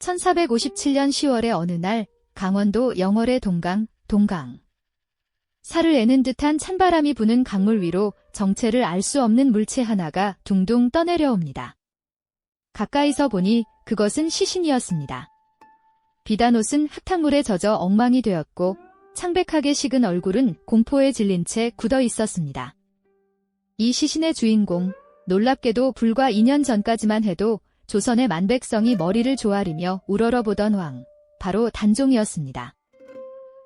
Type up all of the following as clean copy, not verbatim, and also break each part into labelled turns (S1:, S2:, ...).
S1: 1457년 10월의 어느 날 강원도 영월의 동강. 살을 애는 듯한 찬바람이 부는 강물 위로 정체를 알 수 없는 물체 하나가 둥둥 떠내려옵니다. 가까이서 보니 그것은 시신이었습니다. 비단 옷은 흙탕물에 젖어 엉망이 되었고 창백하게 식은 얼굴은 공포에 질린 채 굳어 있었습니다. 이 시신의 주인공, 놀랍게도 불과 2년 전까지만 해도 조선의 만백성이 머리를 조아리며 우러러보던 왕, 바로 단종이었습니다.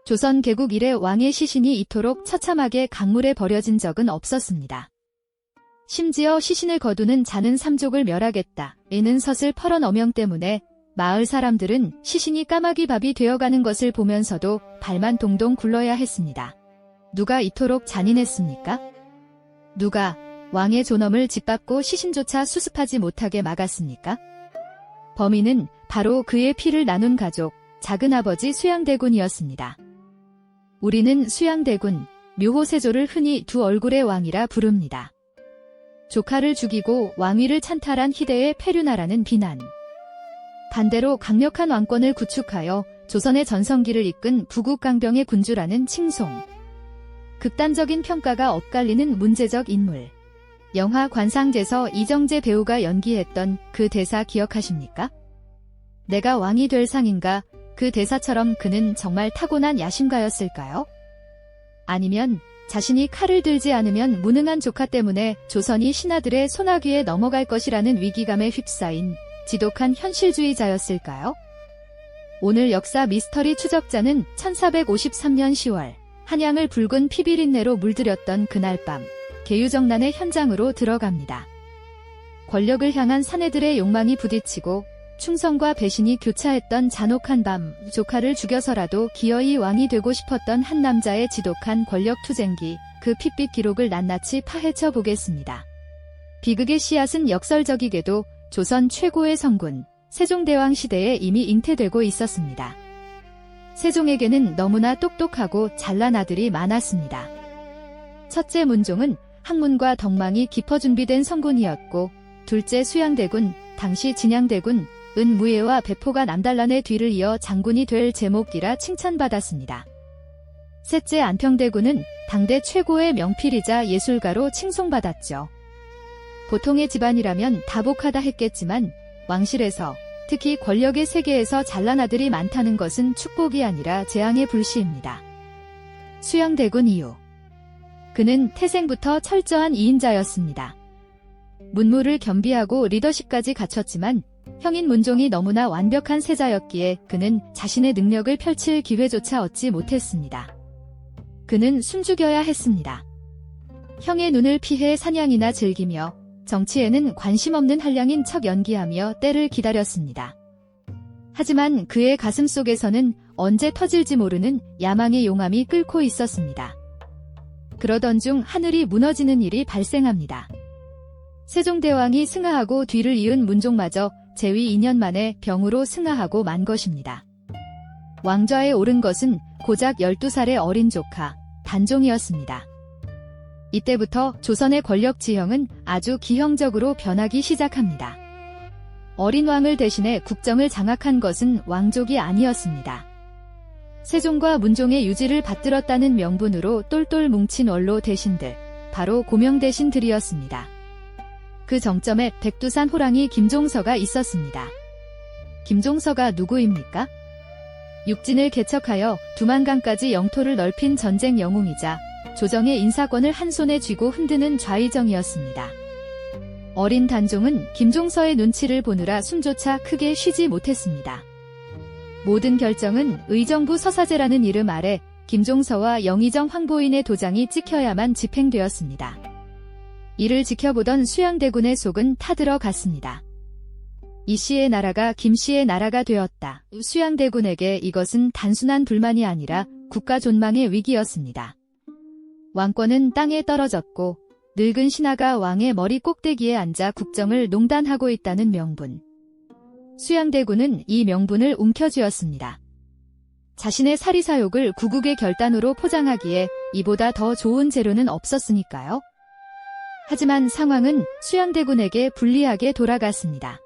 S1: 조선 개국 이래 왕의 시신이 이토록 처참하게 강물에 버려진 적은 없었습니다. 심지어 시신을 거두는 자는 삼족을 멸하겠다, 에는 서슬 퍼런 어명 때문에 마을 사람들은 시신이 까마귀 밥이 되어가는 것을 보면서도 발만 동동 굴러야 했습니다. 누가 이토록 잔인했습니까? 누가 왕의 존엄을 짓밟고 시신조차 수습하지 못하게 막았습니까? 범인은 바로 그의 피를 나눈 가족, 작은아버지 수양대군이었습니다. 우리는 수양대군, 묘호세조를 흔히 두 얼굴의 왕이라 부릅니다. 조카를 죽이고 왕위를 찬탈한 희대의 폐륜하라는 비난. 반대로 강력한 왕권을 구축하여 조선의 전성기를 이끈 부국강병의 군주라는 칭송. 극단적인 평가가 엇갈리는 문제적 인물. 영화 관상제서 이정재 배우가 연기했던 그 대사 기억하십니까? 내가 왕이 될 상인가? 그 대사처럼 그는 정말 타고난 야심가였을까요? 아니면 자신이 칼을 들지 않으면 무능한 조카 때문에 조선이 신하들의 손아귀에 넘어갈 것이라는 위기감에 휩싸인 지독한 현실주의자였을까요? 오늘 역사 미스터리 추적자는 1453년 10월 한양을 붉은 피비린내로 물들였던 그날 밤 계유정난의 현장으로 들어갑니다. 권력을 향한 사내들의 욕망이 부딪히고 충성과 배신이 교차했던 잔혹한 밤, 조카를 죽여서라도 기어이 왕이 되고 싶었던 한 남자의 지독한 권력투쟁기, 그 핏빛 기록을 낱낱이 파헤쳐 보겠습니다. 비극의 씨앗은 역설적이게도 조선 최고의 성군, 세종대왕 시대에 이미 잉태되고 있었습니다. 세종에게는 너무나 똑똑하고 잘난 아들이 많았습니다. 첫째 문종은 학문과 덕망이 깊어 준비된 성군이었고, 둘째 수양대군, 당시 진양대군, 은무예와 배포가 남달란의 뒤를 이어 장군이 될 제목이라 칭찬받았습니다. 셋째 안평대군은 당대 최고의 명필이자 예술가로 칭송받았죠. 보통의 집안이라면 다복하다 했겠지만 왕실에서, 특히 권력의 세계에서 잘난 아들이 많다는 것은 축복이 아니라 재앙의 불씨입니다. 수양대군 이유. 그는 태생부터 철저한 이인자였습니다. 문무를 겸비하고 리더십까지 갖췄지만 형인 문종이 너무나 완벽한 세자였기에 그는 자신의 능력을 펼칠 기회조차 얻지 못했습니다. 그는 숨죽여야 했습니다. 형의 눈을 피해 사냥이나 즐기며 정치에는 관심 없는 한량인 척 연기하며 때를 기다렸습니다. 하지만 그의 가슴 속에서는 언제 터질지 모르는 야망의 용암이 끓고 있었습니다. 그러던 중 하늘이 무너지는 일이 발생합니다. 세종대왕이 승하하고 뒤를 이은 문종마저 재위 2년 만에 병으로 승하하고 만 것입니다. 왕좌에 오른 것은 고작 12살의 어린 조카, 단종이었습니다. 이때부터 조선의 권력 지형은 아주 기형적으로 변하기 시작합니다. 어린 왕을 대신해 국정을 장악한 것은 왕족이 아니었습니다. 세종과 문종의 유지를 받들었다는 명분으로 똘똘 뭉친 원로 대신들, 바로 고명 대신들이었습니다. 그 정점에 백두산 호랑이 김종서가 있었습니다. 김종서가 누구입니까? 육진을 개척하여 두만강까지 영토를 넓힌 전쟁 영웅이자 조정의 인사권을 한 손에 쥐고 흔드는 좌의정이었습니다. 어린 단종은 김종서의 눈치를 보느라 숨조차 크게 쉬지 못했습니다. 모든 결정은 의정부 서사제라는 이름 아래 김종서와 영의정 황보인의 도장이 찍혀야만 집행되었습니다. 이를 지켜보던 수양대군의 속은 타들어갔습니다. 이 씨의 나라가 김 씨의 나라가 되었다. 수양대군에게 이것은 단순한 불만이 아니라 국가 존망의 위기였습니다. 왕권은 땅에 떨어졌고 늙은 신하가 왕의 머리 꼭대기에 앉아 국정을 농단하고 있다는 명분. 수양대군은 이 명분을 움켜쥐었습니다. 자신의 사리사욕을 구국의 결단으로 포장하기에 이보다 더 좋은 재료는 없었으니까요. 하지만 상황은 수양대군에게 불리하게 돌아갔습니다.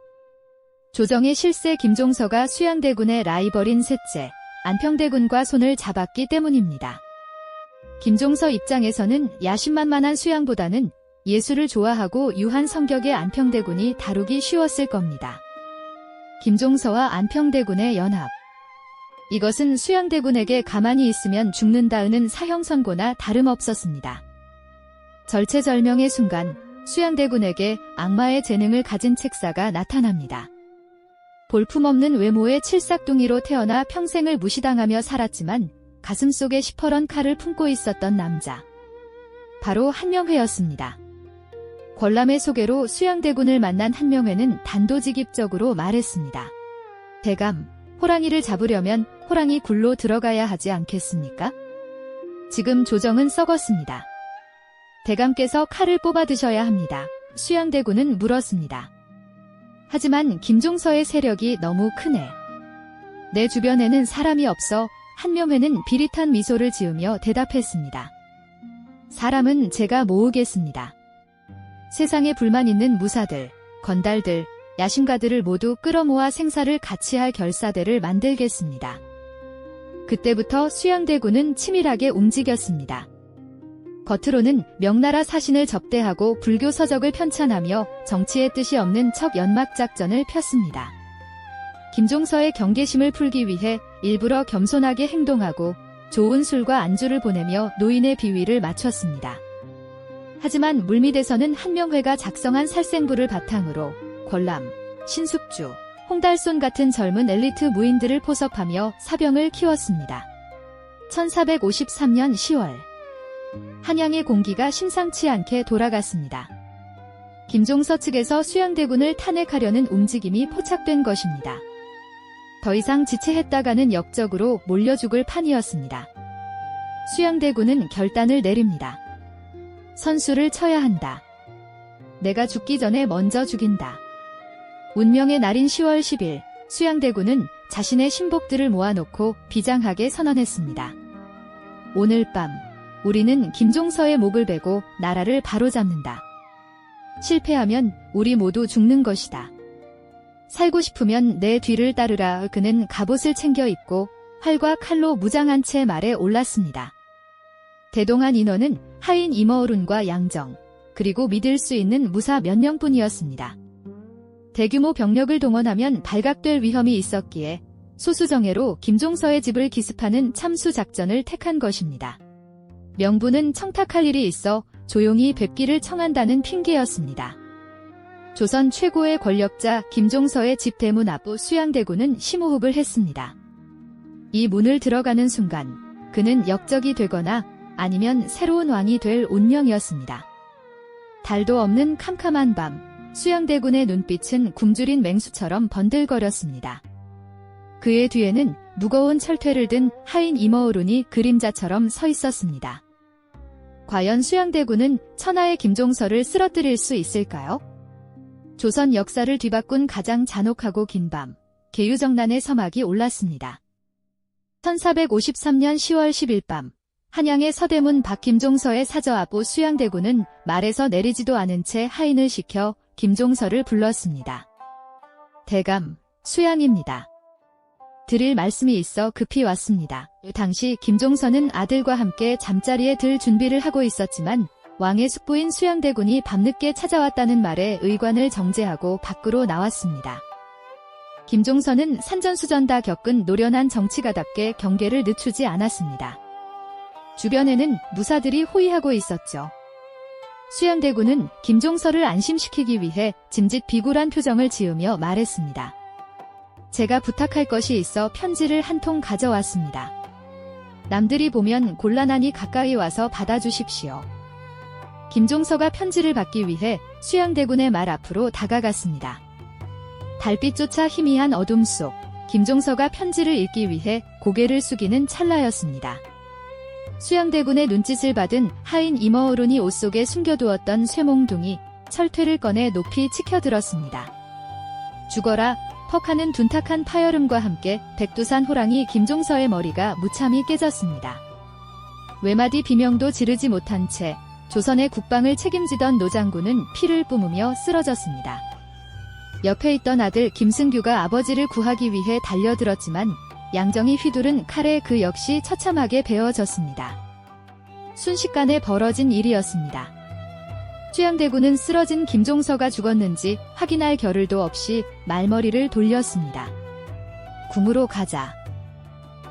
S1: 조정의 실세 김종서가 수양대군의 라이벌인 셋째 안평대군과 손을 잡았기 때문입니다. 김종서 입장에서는 야심만만한 수양보다는 예술을 좋아하고 유한 성격의 안평대군이 다루기 쉬웠을 겁니다. 김종서와 안평대군의 연합. 이것은 수양대군에게 가만히 있으면 죽는다는 사형선고나 다름없었습니다. 절체절명의 순간 수양대군에게 악마의 재능을 가진 책사가 나타납니다. 볼품없는 외모의 칠삭둥이로 태어나 평생을 무시당하며 살았지만 가슴속에 시퍼런 칼을 품고 있었던 남자. 바로 한명회였습니다. 권람의 소개로 수양대군을 만난 한명회는 단도직입적으로 말했습니다. 대감, 호랑이를 잡으려면 호랑이 굴로 들어가야 하지 않겠습니까? 지금 조정은 썩었습니다. 대감께서 칼을 뽑아 드셔야 합니다. 수양대군은 물었습니다. 하지만 김종서의 세력이 너무 크네. 내 주변에는 사람이 없어 한명회는 비릿한 미소를 지으며 대답했습니다. 사람은 제가 모으겠습니다. 세상에 불만 있는 무사들, 건달들, 야심가들을 모두 끌어모아 생사를 같이 할 결사대를 만들겠습니다. 그때부터 수양대군은 치밀하게 움직였습니다. 겉으로는 명나라 사신을 접대하고 불교 서적을 편찬하며 정치의 뜻이 없는 척 연막작전을 폈습니다. 김종서의 경계심을 풀기 위해 일부러 겸손하게 행동하고 좋은 술과 안주를 보내며 노인의 비위를 맞췄습니다. 하지만 물밑에서는 한명회가 작성한 살생부를 바탕으로 권람, 신숙주, 홍달손 같은 젊은 엘리트 무인들을 포섭하며 사병을 키웠습니다. 1453년 10월 한양의 공기가 심상치 않게 돌아갔습니다. 김종서 측에서 수양대군을 탄핵하려는 움직임이 포착된 것입니다. 더 이상 지체했다가는 역적으로 몰려 죽을 판이었습니다. 수양대군은 결단을 내립니다. 선수를 쳐야 한다. 내가 죽기 전에 먼저 죽인다. 운명의 날인 10월 10일 수양대군은 자신의 신복들을 모아놓고 비장하게 선언했습니다. 오늘 밤 우리는 김종서의 목을 베고 나라를 바로잡는다. 실패하면 우리 모두 죽는 것이다. 살고 싶으면 내 뒤를 따르라. 그는 갑옷을 챙겨 입고 활과 칼로 무장한 채 말에 올랐습니다. 대동한 인원은 하인 이머어룬과 양정, 그리고 믿을 수 있는 무사 몇 명뿐이었습니다. 대규모 병력을 동원하면 발각될 위험이 있었기에 소수정예로 김종서의 집을 기습하는 참수 작전을 택한 것입니다. 명분은 청탁할 일이 있어 조용히 뵙기를 청한다는 핑계였습니다. 조선 최고의 권력자 김종서의 집 대문 앞 수양대군은 심호흡을 했습니다. 이 문을 들어가는 순간 그는 역적이 되거나 아니면 새로운 왕이 될 운명이었습니다. 달도 없는 캄캄한 밤, 수양대군의 눈빛은 굶주린 맹수처럼 번들거렸습니다. 그의 뒤에는 무거운 철퇴를 든 하인 이머어룬이 그림자처럼 서 있었습니다. 과연 수양대군은 천하의 김종서를 쓰러뜨릴 수 있을까요? 조선 역사를 뒤바꾼 가장 잔혹하고 긴 밤, 계유정난의 서막이 올랐습니다. 1453년 10월 10일 밤, 한양의 서대문 박김종서의 사저 앞 수양대군은 말에서 내리지도 않은 채 하인을 시켜 김종서를 불렀습니다. 대감, 수양입니다. 드릴 말씀이 있어 급히 왔습니다. 당시 김종서는 아들과 함께 잠자리에 들 준비를 하고 있었지만 왕의 숙부인 수양대군이 밤늦게 찾아왔다는 말에 의관을 정제하고 밖으로 나왔습니다. 김종서는 산전수전 다 겪은 노련한 정치가답게 경계를 늦추지 않았습니다. 주변에는 무사들이 호위하고 있었죠. 수양대군은 김종서를 안심시키기 위해 짐짓 비굴한 표정을 지으며 말했습니다. 제가 부탁할 것이 있어 편지를 한 통 가져왔습니다. 남들이 보면 곤란하니 가까이 와서 받아주십시오. 김종서가 편지를 받기 위해 수양대군의 말 앞으로 다가갔습니다. 달빛조차 희미한 어둠 속 김종서가 편지를 읽기 위해 고개를 숙이는 찰나였습니다. 수양대군의 눈짓을 받은 하인 이머어룬이 옷 속에 숨겨두었던 쇠몽둥이 철퇴를 꺼내 높이 치켜들었습니다. 죽어라 퍽하는 둔탁한 파열음과 함께 백두산 호랑이 김종서의 머리가 무참히 깨졌습니다. 외마디 비명도 지르지 못한 채 조선의 국방을 책임지던 노장군은 피를 뿜으며 쓰러졌습니다. 옆에 있던 아들 김승규가 아버지를 구하기 위해 달려들었지만 양정이 휘두른 칼에 그 역시 처참하게 베어졌습니다. 순식간에 벌어진 일이었습니다. 수양대군은 쓰러진 김종서가 죽었는지 확인할 겨를도 없이 말머리를 돌렸습니다. 궁으로 가자.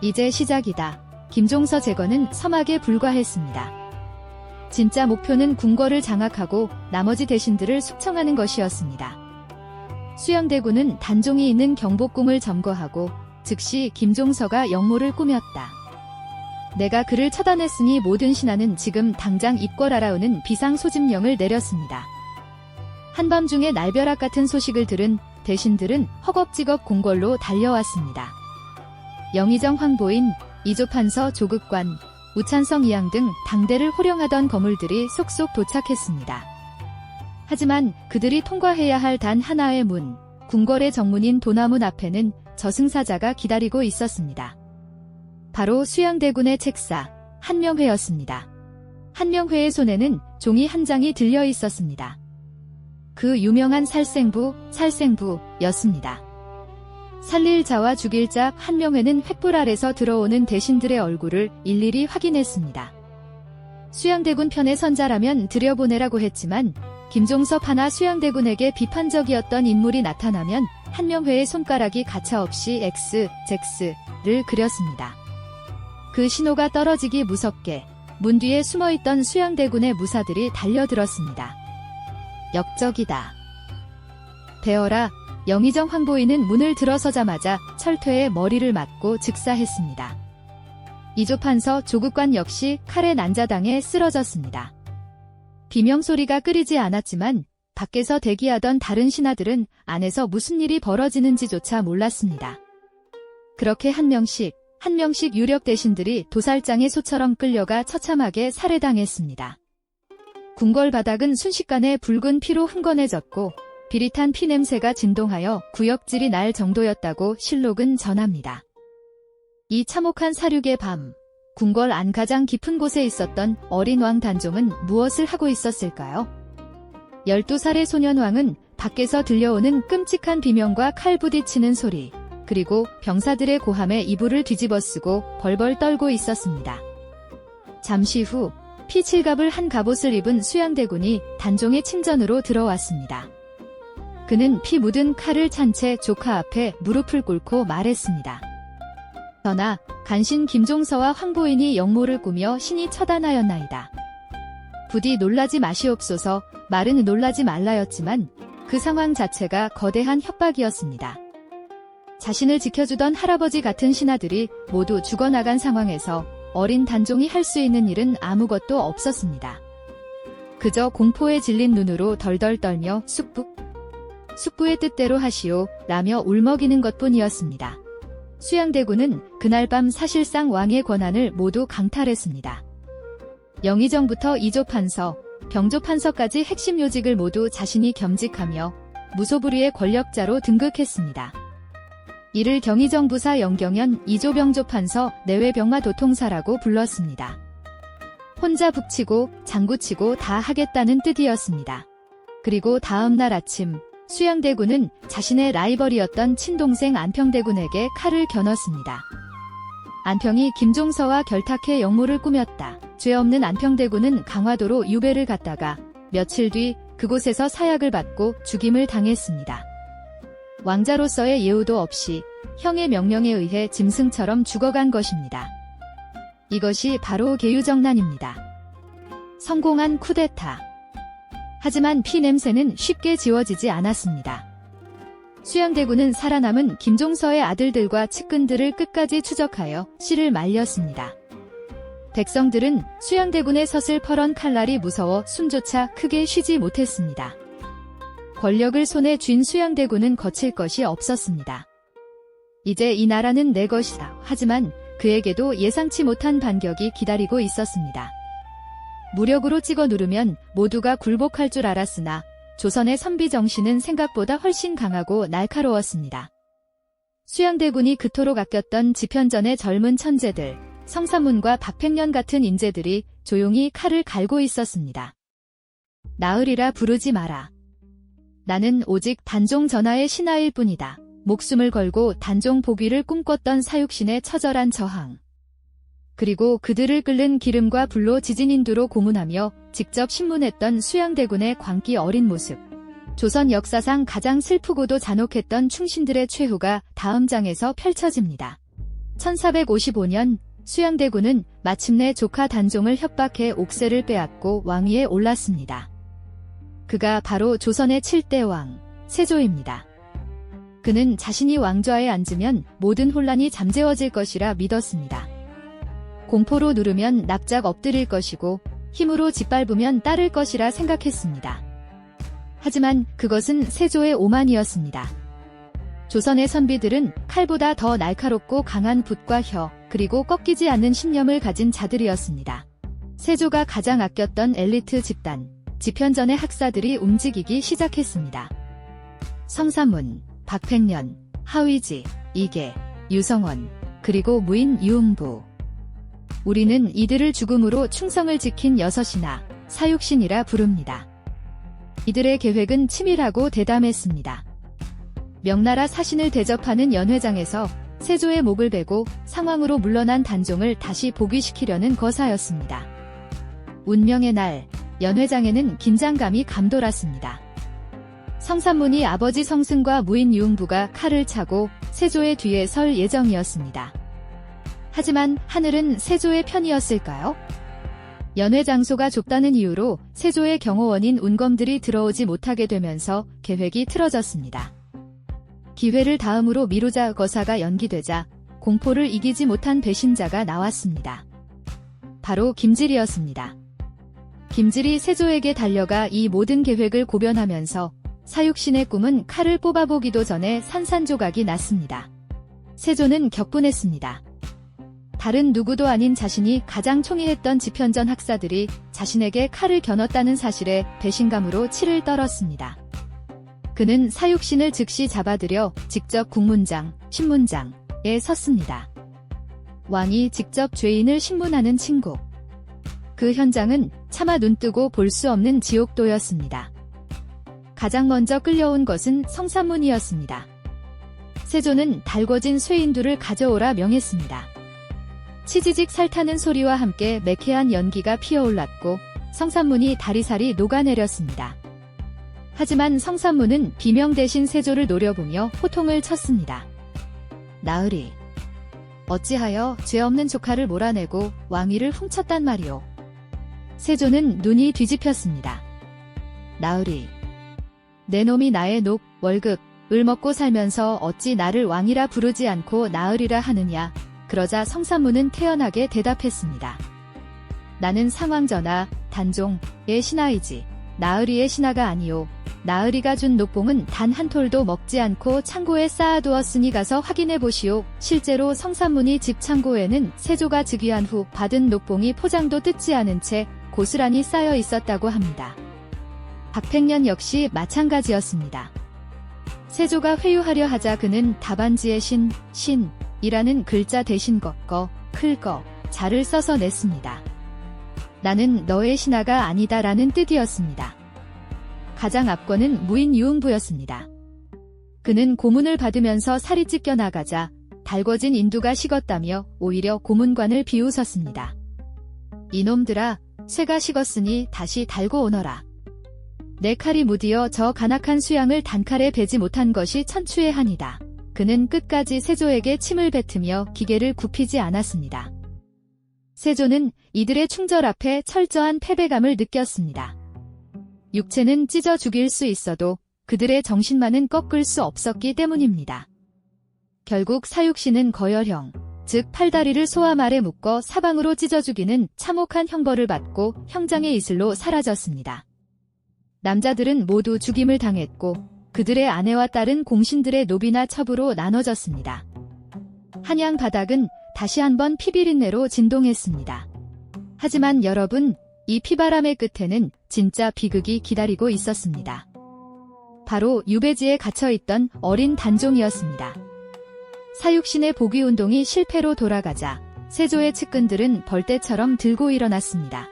S1: 이제 시작이다. 김종서 제거는 서막에 불과했습니다. 진짜 목표는 궁궐을 장악하고 나머지 대신들을 숙청하는 것이었습니다. 수양대군은 단종이 있는 경복궁을 점거하고 즉시 김종서가 역모를 꾸몄다. 내가 그를 처단했으니 모든 신하는 지금 당장 입궐하라우는 비상소집령을 내렸습니다. 한밤중에 날벼락 같은 소식을 들은 대신들은 허겁지겁 궁궐로 달려왔습니다. 영의정 황보인, 이조판서 조극관, 우찬성 이양 등 당대를 호령하던 거물들이 속속 도착했습니다. 하지만 그들이 통과해야 할 단 하나의 문, 궁궐의 정문인 도나문 앞에는 저승사자가 기다리고 있었습니다. 바로 수양대군의 책사, 한명회였습니다. 한명회의 손에는 종이 한 장이 들려 있었습니다. 그 유명한 살생부였습니다. 살릴 자와 죽일 자 한명회는 횃불 아래서 들어오는 대신들의 얼굴을 일일이 확인했습니다. 수양대군 편에 선자라면 들여보내라고 했지만 김종섭 하나 수양대군에게 비판적이었던 인물이 나타나면 한명회의 손가락이 가차없이 X를 그렸습니다. 그 신호가 떨어지기 무섭게 문 뒤에 숨어있던 수양대군의 무사들이 달려들었습니다. 역적이다. 베어라. 영의정 황보인은 문을 들어서자마자 철퇴에 머리를 맞고 즉사했습니다. 이조판서 조국관 역시 칼에 난자당해 쓰러졌습니다. 비명소리가 끄리지 않았지만 밖에서 대기하던 다른 신하들은 안에서 무슨 일이 벌어지는지조차 몰랐습니다. 그렇게 한 명씩 유력 대신들이 도살장의 소처럼 끌려가 처참하게 살해당했습니다. 궁궐 바닥은 순식간에 붉은 피로 흥건해졌고 비릿한 피냄새가 진동하여 구역질이 날 정도였다고 실록은 전합니다. 이 참혹한 사륙의 밤, 궁궐 안 가장 깊은 곳에 있었던 어린 왕 단종은 무엇을 하고 있었을까요? 12살의 소년왕은 밖에서 들려오는 끔찍한 비명과 칼 부딪히는 소리, 그리고 병사들의 고함에 이불을 뒤집어쓰고 벌벌 떨고 있었습니다. 잠시 후 피칠갑을 한 갑옷을 입은 수양대군이 단종의 침전으로 들어왔습니다. 그는 피 묻은 칼을 찬 채 조카 앞에 무릎을 꿇고 말했습니다. 전하, 간신 김종서와 황보인이 역모를 꾸며 신이 처단하였나이다. 부디 놀라지 마시옵소서. 말은 놀라지 말라였지만 그 상황 자체가 거대한 협박이었습니다. 자신을 지켜주던 할아버지 같은 신하들이 모두 죽어나간 상황에서 어린 단종이 할 수 있는 일은 아무것도 없었습니다. 그저 공포에 질린 눈으로 덜덜 떨며 숙부의 뜻대로 하시오 라며 울먹이는 것뿐이었습니다. 수양대군은 그날 밤 사실상 왕의 권한을 모두 강탈했습니다. 영의정부터 이조판서, 병조판서까지 핵심 요직을 모두 자신이 겸직하며 무소불위의 권력자로 등극했습니다. 이를 경의정부사 영경연 이조병조판서 내외병마도통사라고 불렀습니다. 혼자 북치고 장구치고 다 하겠다는 뜻이었습니다. 그리고 다음 날 아침 수양대군은 자신의 라이벌이었던 친동생 안평대군에게 칼을 겨눴습니다. 안평이 김종서와 결탁해 역모를 꾸몄다. 죄 없는 안평대군은 강화도로 유배를 갔다가 며칠 뒤 그곳에서 사약을 받고 죽임을 당했습니다. 왕자로서의 예우도 없이 형의 명령에 의해 짐승처럼 죽어간 것입니다. 이것이 바로 계유정난입니다. 성공한 쿠데타. 하지만 피 냄새는 쉽게 지워지지 않았습니다. 수양대군은 살아남은 김종서의 아들들과 측근들을 끝까지 추적하여 씨를 말렸습니다. 백성들은 수양대군의 서슬퍼런 칼날이 무서워 숨조차 크게 쉬지 못했습니다. 권력을 손에 쥔 수양대군은 거칠 것이 없었습니다. 이제 이 나라는 내 것이다. 하지만 그에게도 예상치 못한 반격이 기다리고 있었습니다. 무력으로 찍어 누르면 모두가 굴복할 줄 알았으나 조선의 선비 정신은 생각보다 훨씬 강하고 날카로웠습니다. 수양대군이 그토록 아꼈던 지편전의 젊은 천재들, 성삼문과 박팽년 같은 인재들이 조용히 칼을 갈고 있었습니다. 나으리라 부르지 마라. 나는 오직 단종 전하의 신하일 뿐이다. 목숨을 걸고 단종 복위를 꿈꿨던 사육신의 처절한 저항. 그리고 그들을 끓는 기름과 불로 지진 인두로 고문하며 직접 신문했던 수양대군의 광기 어린 모습. 조선 역사상 가장 슬프고도 잔혹했던 충신들의 최후가 다음 장에서 펼쳐집니다. 1455년 수양대군은 마침내 조카 단종을 협박해 옥새를 빼앗고 왕위에 올랐습니다. 그가 바로 조선의 7대 왕, 세조입니다. 그는 자신이 왕좌에 앉으면 모든 혼란이 잠재워질 것이라 믿었습니다. 공포로 누르면 납작 엎드릴 것이고 힘으로 짓밟으면 따를 것이라 생각했습니다. 하지만 그것은 세조의 오만이었습니다. 조선의 선비들은 칼보다 더 날카롭고 강한 붓과 혀, 그리고 꺾이지 않는 신념을 가진 자들이었습니다. 세조가 가장 아꼈던 엘리트 집단, 집현전의 학사들이 움직이기 시작했습니다. 성사문, 박팽년, 하위지, 이계, 유성원, 그리고 무인 유흥부. 우리는 이들을 죽음으로 충성을 지킨 여섯이나 사육신이라 부릅니다. 이들의 계획은 치밀하고 대담했습니다. 명나라 사신을 대접하는 연회장에서 세조의 목을 베고 상황으로 물러난 단종을 다시 복위시키려는 거사였습니다. 운명의 날, 연회장에는 긴장감이 감돌았습니다. 성산문이 아버지 성승과 무인 유흥부가 칼을 차고 세조의 뒤에 설 예정이었습니다. 하지만 하늘은 세조의 편이었을까요? 연회 장소가 좁다는 이유로 세조의 경호원인 운검들이 들어오지 못하게 되면서 계획이 틀어졌습니다. 기회를 다음으로 미루자 거사가 연기되자 공포를 이기지 못한 배신자가 나왔습니다. 바로 김질이었습니다. 김질이 세조에게 달려가 이 모든 계획을 고변하면서 사육신의 꿈은 칼을 뽑아보기도 전에 산산조각이 났습니다. 세조는 격분했습니다. 다른 누구도 아닌 자신이 가장 총애했던 집현전 학사들이 자신에게 칼을 겨눴다는 사실에 배신감으로 치를 떨었습니다. 그는 사육신을 즉시 잡아들여 직접 국문장, 신문장에 섰습니다. 왕이 직접 죄인을 신문하는 친국. 그 현장은 차마 눈뜨고 볼 수 없는 지옥도였습니다. 가장 먼저 끌려온 것은 성산문이었습니다. 세조는 달궈진 쇠인두를 가져오라 명했습니다. 치지직 살타는 소리와 함께 매캐한 연기가 피어올랐고 성산문이 다리살이 녹아내렸습니다. 하지만 성산문은 비명 대신 세조를 노려보며 호통을 쳤습니다. 나으리, 어찌하여 죄 없는 조카를 몰아내고 왕위를 훔쳤단 말이오. 세조는 눈이 뒤집혔습니다. 나으리, 내 놈이 나의 녹, 월급을 먹고 살면서 어찌 나를 왕이라 부르지 않고 나으리라 하느냐. 그러자 성산문은 태연하게 대답했습니다. 나는 상왕전하, 단종의 신하이지 나으리의 신하가 아니오. 나으리가 준 녹봉은 단 한 톨도 먹지 않고 창고에 쌓아두었으니 가서 확인해 보시오. 실제로 성산문이 집 창고에는 세조가 즉위한 후 받은 녹봉이 포장도 뜯지 않은 채 고스란히 쌓여 있었다고 합니다. 박팽년 역시 마찬가지였습니다. 세조가 회유하려 하자 그는 답안지에 신이라는 글자 대신 클 자를 써서 냈습니다. 나는 너의 신하가 아니다라는 뜻이었습니다. 가장 앞권은 무인 유흥부였습니다. 그는 고문을 받으면서 살이 찢겨 나가자 달궈진 인두가 식었다며 오히려 고문관을 비웃었습니다. 이놈들아, 쇠가 식었으니 다시 달고 오너라. 내 칼이 무디어 저 간악한 수양을 단칼에 베지 못한 것이 천추의 한이다. 그는 끝까지 세조에게 침을 뱉으며 기계를 굽히지 않았습니다. 세조는 이들의 충절 앞에 철저한 패배감을 느꼈습니다. 육체는 찢어 죽일 수 있어도 그들의 정신만은 꺾을 수 없었기 때문입니다. 결국 사육신은 거열형, 즉 팔다리를 소아말에 묶어 사방으로 찢어 죽이는 참혹한 형벌을 받고 형장의 이슬로 사라졌습니다. 남자들은 모두 죽임을 당했고 그들의 아내와 딸은 공신들의 노비나 첩으로 나눠졌습니다. 한양 바닥은 다시 한번 피비린내로 진동했습니다. 하지만 여러분, 이 피바람의 끝에는 진짜 비극이 기다리고 있었습니다. 바로 유배지에 갇혀있던 어린 단종이었습니다. 사육신의 복위운동이 실패로 돌아가자 세조의 측근들은 벌떼처럼 들고 일어났습니다.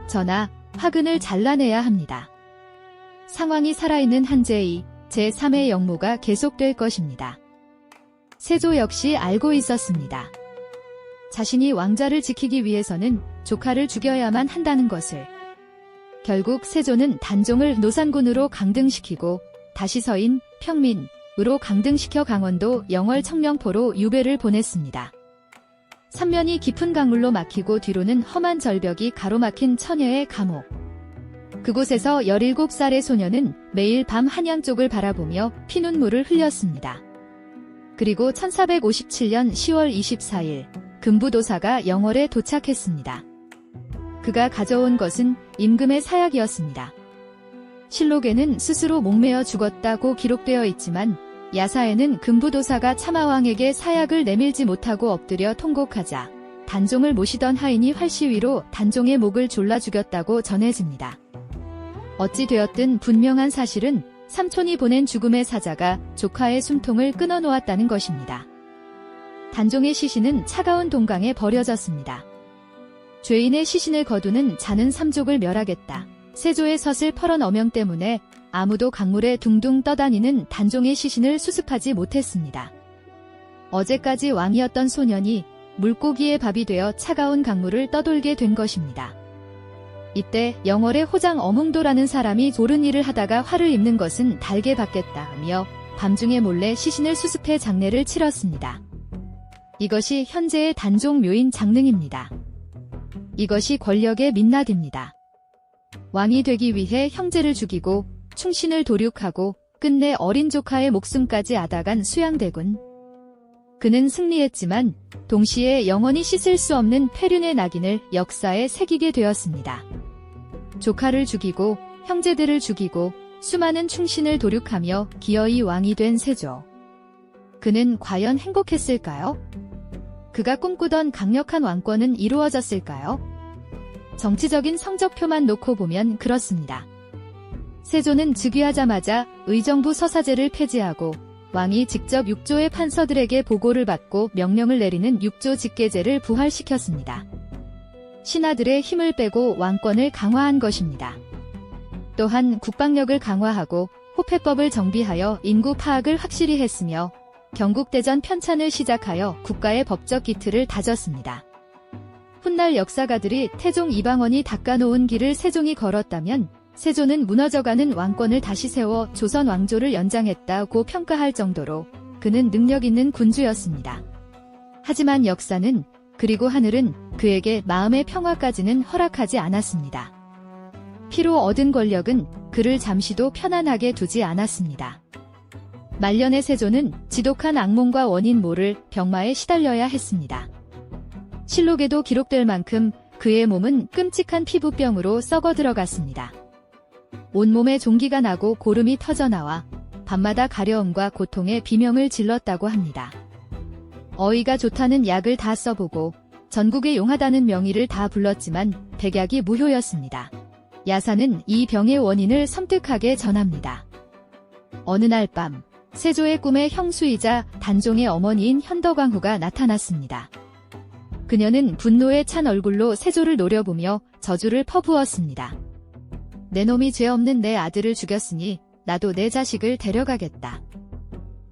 S1: 전하, 화근을 잘라내야 합니다. 상황이 살아있는 한제의 제3의 역모가 계속될 것입니다. 세조 역시 알고 있었습니다. 자신이 왕자를 지키기 위해서는 조카를 죽여야만 한다는 것을. 결국 세조는 단종을 노산군으로 강등시키고 다시 서인, 평민으로 강등시켜 강원도 영월 청령포로 유배를 보냈습니다. 삼면이 깊은 강물로 막히고 뒤로는 험한 절벽이 가로막힌 처녀의 감옥. 그곳에서 17살의 소녀는 매일 밤 한양 쪽을 바라보며 피눈물을 흘렸습니다. 그리고 1457년 10월 24일 금부도사가 영월에 도착했습니다. 그가 가져온 것은 임금의 사약이었습니다. 실록에는 스스로 목매어 죽었다고 기록되어 있지만 야사에는 금부도사가 차마왕에게 사약을 내밀지 못하고 엎드려 통곡하자 단종을 모시던 하인이 활시 위로 단종의 목을 졸라 죽였다고 전해집니다. 어찌 되었든 분명한 사실은 삼촌이 보낸 죽음의 사자가 조카의 숨통을 끊어놓았다는 것입니다. 단종의 시신은 차가운 동강에 버려졌습니다. 죄인의 시신을 거두는 자는 삼족을 멸하겠다. 세조의 서슬 퍼런 어명 때문에 아무도 강물에 둥둥 떠다니는 단종의 시신을 수습하지 못했습니다. 어제까지 왕이었던 소년이 물고기의 밥이 되어 차가운 강물을 떠돌게 된 것입니다. 이때 영월의 호장 어몽도라는 사람이 옳은 일을 하다가 화를 입는 것은 달게 받겠다며 밤중에 몰래 시신을 수습해 장례를 치렀습니다. 이것이 현재의 단종 묘인 장릉입니다. 이것이 권력의 민낯입니다. 왕이 되기 위해 형제를 죽이고 충신을 도륙하고 끝내 어린 조카의 목숨까지 앗아간 수양대군. 그는 승리했지만 동시에 영원히 씻을 수 없는 폐륜의 낙인을 역사에 새기게 되었습니다. 조카를 죽이고 형제들을 죽이고 수많은 충신을 도륙하며 기어이 왕이 된 세조. 그는 과연 행복했을까요? 그가 꿈꾸던 강력한 왕권은 이루어졌을까요? 정치적인 성적표만 놓고 보면 그렇습니다. 세조는 즉위하자마자 의정부 서사제를 폐지하고 왕이 직접 육조의 판서들에게 보고를 받고 명령을 내리는 육조 직계제를 부활시켰습니다. 신하들의 힘을 빼고 왕권을 강화한 것입니다. 또한 국방력을 강화하고 호패법을 정비하여 인구 파악을 확실히 했으며 경국대전 편찬을 시작하여 국가의 법적 기틀을 다졌습니다. 훗날 역사가들이 태종 이방원이 닦아놓은 길을 세종이 걸었다면 세조는 무너져가는 왕권을 다시 세워 조선 왕조를 연장했다고 평가할 정도로 그는 능력 있는 군주였습니다. 하지만 역사는 그리고 하늘은 그에게 마음의 평화까지는 허락하지 않았습니다. 피로 얻은 권력은 그를 잠시도 편안하게 두지 않았습니다. 말년의 세조는 지독한 악몽과 원인 모를 병마에 시달려야 했습니다. 실록에도 기록될 만큼 그의 몸은 끔찍한 피부병으로 썩어 들어갔습니다. 온몸에 종기가 나고 고름이 터져나와 밤마다 가려움과 고통에 비명을 질렀다고 합니다. 어이가 좋다는 약을 다 써보고 전국에 용하다는 명의를 다 불렀지만 백약이 무효였습니다. 야사는 이 병의 원인을 섬뜩하게 전합니다. 어느 날 밤 세조의 꿈에 형수이자 단종의 어머니인 현덕왕후가 나타났습니다. 그녀는 분노에 찬 얼굴로 세조를 노려보며 저주를 퍼부었습니다. 내 놈이 죄 없는 내 아들을 죽였으니 나도 내 자식을 데려가겠다.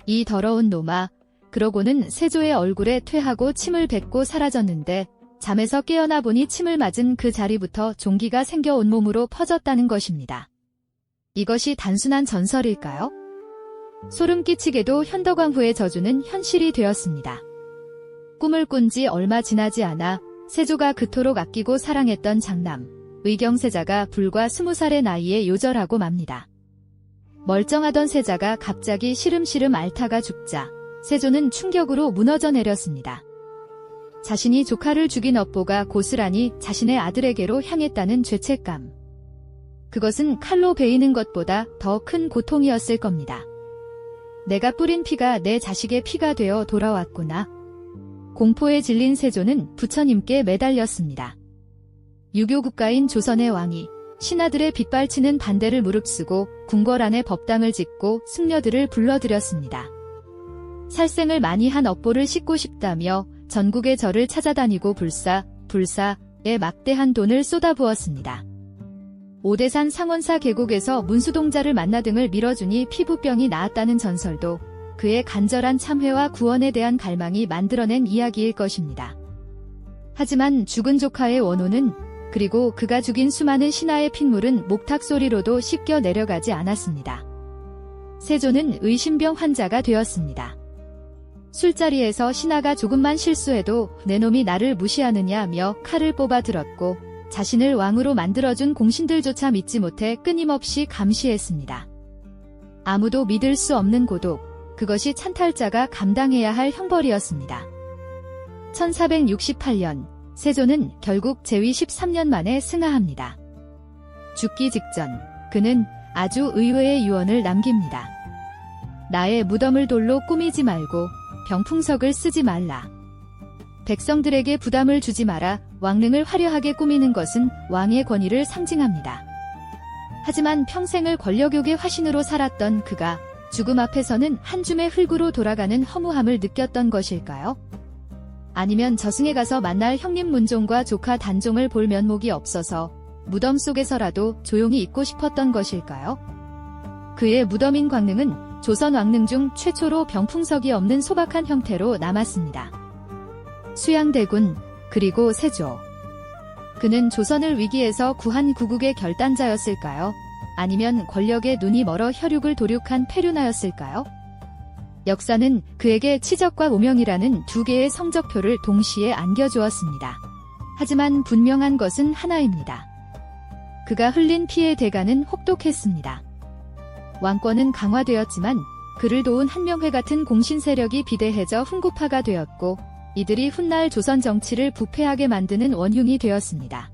S1: 이 더러운 놈아. 그러고는 세조의 얼굴에 퇴하고 침을 뱉고 사라졌는데 잠에서 깨어나 보니 침을 맞은 그 자리부터 종기가 생겨 온몸으로 퍼졌다는 것입니다. 이것이 단순한 전설일까요? 소름 끼치게도 현덕왕후의 저주는 현실이 되었습니다. 꿈을 꾼 지 얼마 지나지 않아 세조가 그토록 아끼고 사랑했던 장남 의경세자가 불과 20살의 나이에 요절하고 맙니다. 멀쩡하던 세자가 갑자기 시름시름 앓다가 죽자 세조는 충격으로 무너져 내렸습니다. 자신이 조카를 죽인 업보가 고스란히 자신의 아들에게로 향했다는 죄책감. 그것은 칼로 베이는 것보다 더 큰 고통이었을 겁니다. 내가 뿌린 피가 내 자식의 피가 되어 돌아왔구나. 공포에 질린 세조는 부처님께 매달렸습니다. 유교국가인 조선의 왕이 신하들의 빗발치는 반대를 무릅쓰고 궁궐 안에 법당을 짓고 승려들을 불러들였습니다. 살생을 많이 한 업보를 씻고 싶다며 전국의 절을 찾아다니고 불사에 막대한 돈을 쏟아부었습니다. 오대산 상원사 계곡에서 문수동자를 만나 등을 밀어주니 피부병이 나았다는 전설도 그의 간절한 참회와 구원에 대한 갈망이 만들어낸 이야기일 것입니다. 하지만 죽은 조카의 원호는 그리고 그가 죽인 수많은 신하의 핏물은 목탁 소리로도 씻겨 내려가지 않았습니다. 세조는 의심병 환자가 되었습니다. 술자리에서 신하가 조금만 실수해도 내 놈이 나를 무시하느냐며 칼을 뽑아 들었고 자신을 왕으로 만들어준 공신들조차 믿지 못해 끊임없이 감시했습니다. 아무도 믿을 수 없는 고독, 그것이 찬탈자가 감당해야 할 형벌이었습니다. 1468년 세조는 결국 재위 13년 만에 승하합니다. 죽기 직전 그는 아주 의외의 유언을 남깁니다. 나의 무덤을 돌로 꾸미지 말고 병풍석을 쓰지 말라. 백성들에게 부담을 주지 마라. 왕릉을 화려하게 꾸미는 것은 왕의 권위를 상징합니다. 하지만 평생을 권력욕의 화신으로 살았던 그가 죽음 앞에서는 한 줌의 흙으로 돌아가는 허무함을 느꼈던 것일까요? 아니면 저승에 가서 만날 형님 문종과 조카 단종을 볼 면목이 없어서 무덤 속에서라도 조용히 있고 싶었던 것일까요? 그의 무덤인 광릉은 조선 왕릉 중 최초로 병풍석이 없는 소박한 형태로 남았습니다. 수양대군, 그리고 세조. 그는 조선을 위기에서 구한 구국의 결단자였을까요? 아니면 권력에 눈이 멀어 혈육을 도륙한 패륜하였을까요? 역사는 그에게 치적과 오명이라는 두 개의 성적표를 동시에 안겨주었습니다. 하지만 분명한 것은 하나입니다. 그가 흘린 피의 대가는 혹독했습니다. 왕권은 강화되었지만 그를 도운 한명회 같은 공신 세력이 비대해져 훈구파가 되었고 이들이 훗날 조선 정치를 부패하게 만드는 원흉이 되었습니다.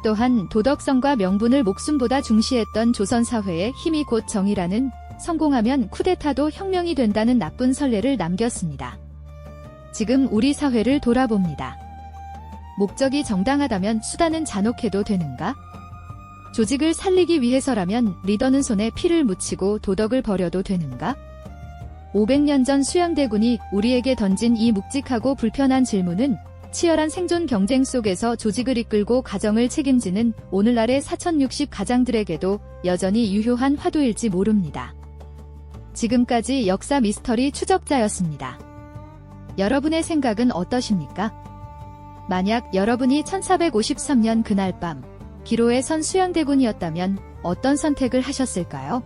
S1: 또한 도덕성과 명분을 목숨보다 중시했던 조선 사회의 힘이 곧 정의라는 성공하면 쿠데타도 혁명이 된다는 나쁜 선례를 남겼습니다. 지금 우리 사회를 돌아봅니다. 목적이 정당하다면 수단은 잔혹해도 되는가? 조직을 살리기 위해서라면 리더는 손에 피를 묻히고 도덕을 버려도 되는가? 500년 전 수양대군이 우리에게 던진 이 묵직하고 불편한 질문은 치열한 생존 경쟁 속에서 조직을 이끌고 가정을 책임지는 오늘날의 4060 가장들에게도 여전히 유효한 화두일지 모릅니다. 지금까지 역사 미스터리 추적자였습니다. 여러분의 생각은 어떠십니까? 만약 여러분이 1453년 그날 밤 기로에 선 수양대군이었다면 어떤 선택을 하셨을까요?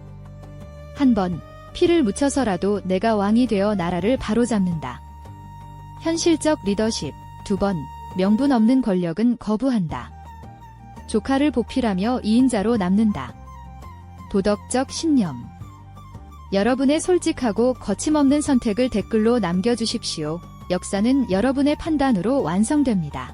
S1: 한 번, 피를 묻혀서라도 내가 왕이 되어 나라를 바로잡는다. 현실적 리더십. 2번, 명분 없는 권력은 거부한다. 조카를 보필하며 2인자로 남는다. 도덕적 신념. 여러분의 솔직하고 거침없는 선택을 댓글로 남겨주십시오. 역사는 여러분의 판단으로 완성됩니다.